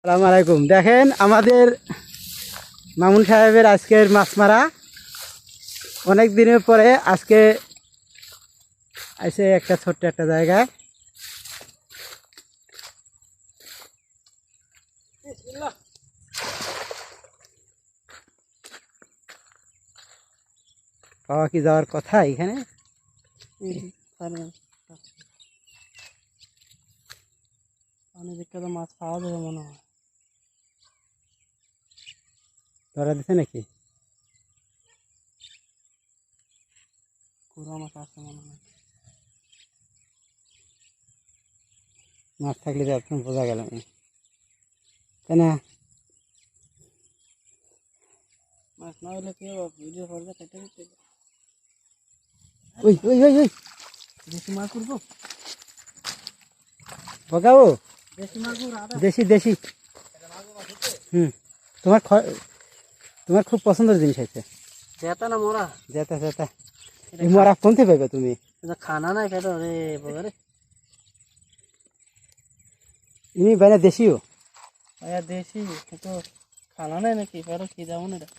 আসসালামু আলাইকুম। দেখেন আমাদের মামুন সাহেবের আজকের মাছ মারা অনেক দিনের পরে আজকে এসে একটা ছোট্ট একটা জায়গায়। পাওয়া কি যাওয়ার কথা এখানে? অনেক মাছ পাওয়া যাবে মনে হয়। ধরা দিছে নাকি? কুড়া মাছ আছে মনে হয়। মাছ থাকলে তো এখন বোঝা গেল না, তাই না? মাছ না হলে কি হবে, ভিডিও করবে কেটে দিতে। ওই ওই ওই ওই দেশি মাছ করবো, বগাও দেশি মাছ দেশি দেশি। তোমার তোমার খুব পছন্দের জিনিস আছে। যেতা না মরা, যেটা যেটা এই মরা কোনতে পাইবে তুমি? এটা খানা নাই খেতে রে বগরে। ইনি বাইনা দেশিও দেশি কিন্তু খানা নাই নাকি, পরে কি যাবো না এটা।